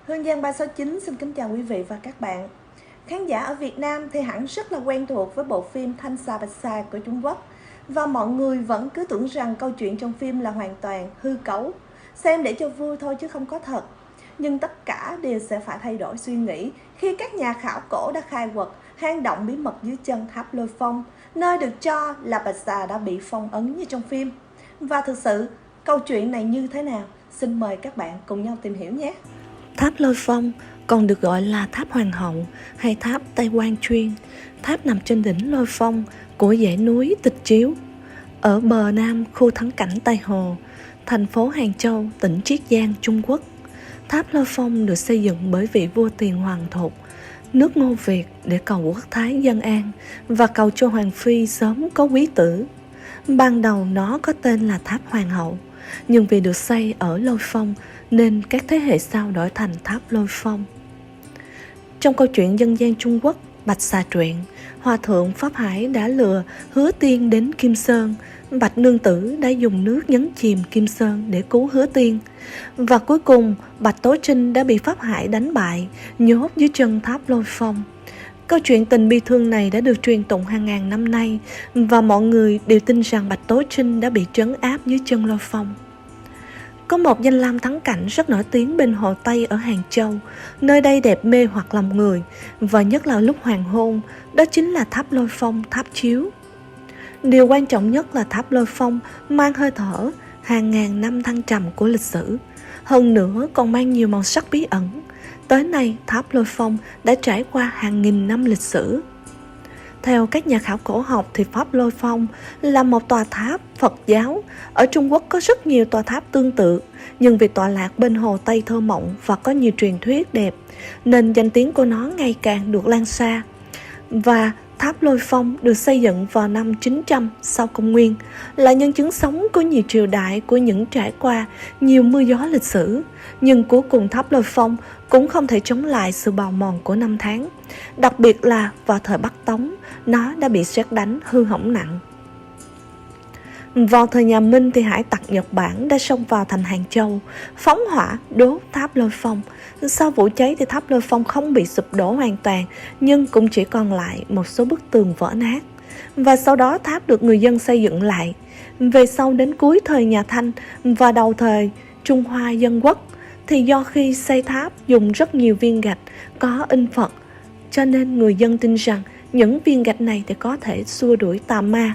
Hương Giang 369 xin kính chào quý vị và các bạn. Khán giả ở Việt Nam thì hẳn rất là quen thuộc với bộ phim Thanh Xà Bạch Xà của Trung Quốc. Và mọi người vẫn cứ tưởng rằng câu chuyện trong phim là hoàn toàn hư cấu, xem để cho vui thôi chứ không có thật. Nhưng tất cả đều sẽ phải thay đổi suy nghĩ khi các nhà khảo cổ đã khai quật hang động bí mật dưới chân tháp Lôi Phong, nơi được cho là Bạch Xà đã bị phong ấn như trong phim. Và thực sự, câu chuyện này như thế nào? Xin mời các bạn cùng nhau tìm hiểu nhé! Tháp Lôi Phong còn được gọi là tháp Hoàng hậu hay tháp Tây Quan Chuyên. Tháp nằm trên đỉnh Lôi Phong của dãy núi Tịch Chiếu, ở bờ nam khu thắng cảnh Tây Hồ, thành phố Hàng Châu, tỉnh Chiết Giang, Trung Quốc. Tháp Lôi Phong được xây dựng bởi vị vua Tiền Hoàng Thục, nước Ngô Việt, để cầu quốc thái dân an và cầu cho Hoàng Phi sớm có quý tử. Ban đầu nó có tên là tháp Hoàng hậu, nhưng vì được xây ở Lôi Phong nên các thế hệ sau đổi thành tháp Lôi Phong. Trong câu chuyện dân gian Trung Quốc Bạch Xà Truyện, Hòa thượng Pháp Hải đã lừa Hứa Tiên đến Kim Sơn. Bạch Nương Tử đã dùng nước nhấn chìm Kim Sơn để cứu Hứa Tiên. Và cuối cùng Bạch Tố Trinh đã bị Pháp Hải đánh bại, nhốt dưới chân tháp Lôi Phong. Câu chuyện tình bi thương này đã được truyền tụng hàng ngàn năm nay, và mọi người đều tin rằng Bạch Tố Trinh đã bị trấn áp dưới chân Lôi Phong. Có một danh lam thắng cảnh rất nổi tiếng bên Hồ Tây ở Hàng Châu. Nơi đây đẹp mê hoặc lòng người, và nhất là lúc hoàng hôn, đó chính là tháp Lôi Phong, tháp chiếu. Điều quan trọng nhất là tháp Lôi Phong mang hơi thở hàng ngàn năm thăng trầm của lịch sử, hơn nữa còn mang nhiều màu sắc bí ẩn. Tới nay, tháp Lôi Phong đã trải qua hàng nghìn năm lịch sử. Theo các nhà khảo cổ học thì tháp Lôi Phong là một tòa tháp Phật giáo. Ở Trung Quốc có rất nhiều tòa tháp tương tự, nhưng vì tọa lạc bên Hồ Tây thơ mộng và có nhiều truyền thuyết đẹp, nên danh tiếng của nó ngày càng được lan xa. Và tháp Lôi Phong được xây dựng vào năm 900 sau công nguyên, là nhân chứng sống của nhiều triều đại, của những trải qua nhiều mưa gió lịch sử. Nhưng cuối cùng tháp Lôi Phong cũng không thể chống lại sự bào mòn của năm tháng. Đặc biệt là vào thời Bắc Tống, nó đã bị sét đánh hư hỏng nặng. Vào thời nhà Minh thì hải tặc Nhật Bản đã xông vào thành Hàng Châu, phóng hỏa đốt tháp Lôi Phong. Sau vụ cháy thì tháp Lôi Phong không bị sụp đổ hoàn toàn, nhưng cũng chỉ còn lại một số bức tường vỡ nát. Và sau đó tháp được người dân xây dựng lại. Về sau đến cuối thời nhà Thanh và đầu thời Trung Hoa Dân Quốc, thì do khi xây tháp dùng rất nhiều viên gạch có in Phật, cho nên người dân tin rằng những viên gạch này thì có thể xua đuổi tà ma.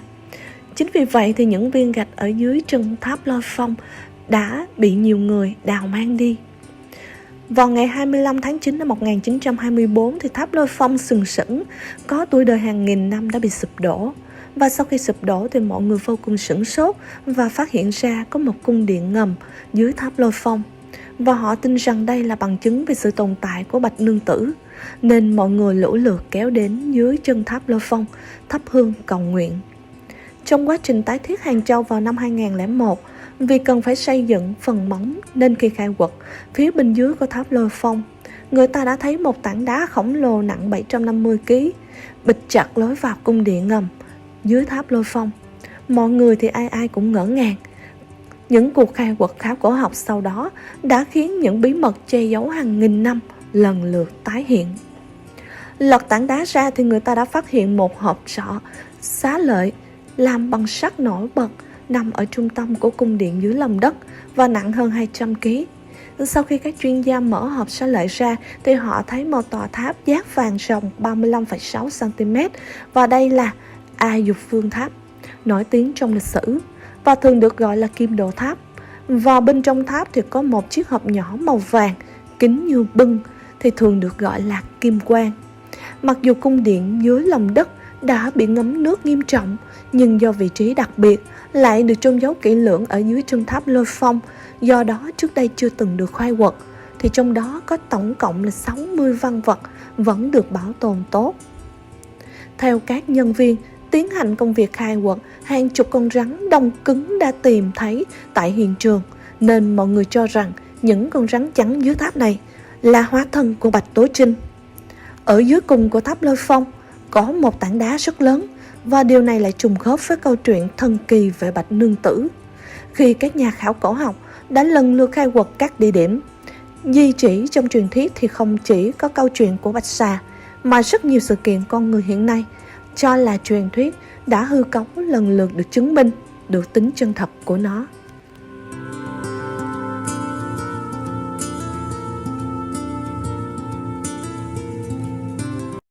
Chính vì vậy thì những viên gạch ở dưới chân tháp Lôi Phong đã bị nhiều người đào mang đi. Vào ngày 25 tháng 9 năm 1924 thì tháp Lôi Phong sừng sững có tuổi đời hàng nghìn năm đã bị sụp đổ. Và sau khi sụp đổ thì mọi người vô cùng sửng sốt và phát hiện ra có một cung điện ngầm dưới tháp Lôi Phong. Và họ tin rằng đây là bằng chứng về sự tồn tại của Bạch Nương Tử, nên mọi người lũ lượt kéo đến dưới chân tháp Lôi Phong thắp hương cầu nguyện. Trong quá trình tái thiết Hàng Châu vào năm 2001, vì cần phải xây dựng phần móng nên khi khai quật phía bên dưới của tháp Lôi Phong, người ta đã thấy một tảng đá khổng lồ nặng 750 kg bịt chặt lối vào cung điện ngầm dưới tháp Lôi Phong. Mọi người thì ai cũng ngỡ ngàng. Những cuộc khai quật khảo cổ học sau đó đã khiến những bí mật che giấu hàng nghìn năm lần lượt tái hiện. Lật tảng đá ra thì người ta đã phát hiện một hộp sọ xá lợi làm bằng sắt nổi bật nằm ở trung tâm của cung điện dưới lòng đất và nặng hơn 200 kg. Sau khi các chuyên gia mở hộp xá lợi ra thì họ thấy một tòa tháp giác vàng ròng 35,6 cm, và đây là A Dục Phương Tháp, nổi tiếng trong lịch sử và thường được gọi là Kim Đồ Tháp. Và bên trong tháp thì có một chiếc hộp nhỏ màu vàng, kín như bưng, thì thường được gọi là Kim Quan. Mặc dù cung điện dưới lòng đất đã bị ngấm nước nghiêm trọng, nhưng do vị trí đặc biệt lại được chôn giấu kỹ lưỡng ở dưới chân tháp Lôi Phong, do đó trước đây chưa từng được khai quật, thì trong đó có tổng cộng là 60 văn vật vẫn được bảo tồn tốt. Theo các nhân viên tiến hành công việc khai quật, hàng chục con rắn đông cứng đã tìm thấy tại hiện trường, nên mọi người cho rằng những con rắn trắng dưới tháp này là hóa thân của Bạch Tố Trinh. Ở dưới cùng của tháp Lôi Phong có một tảng đá rất lớn, và điều này lại trùng khớp với câu chuyện thần kỳ về Bạch Nương Tử. Khi các nhà khảo cổ học đã lần lượt khai quật các địa điểm, Di chỉ trong truyền thuyết thì không chỉ có câu chuyện của Bạch Xà, mà rất nhiều sự kiện con người hiện nay cho là truyền thuyết đã hư cấu lần lượt được chứng minh được tính chân thật của nó.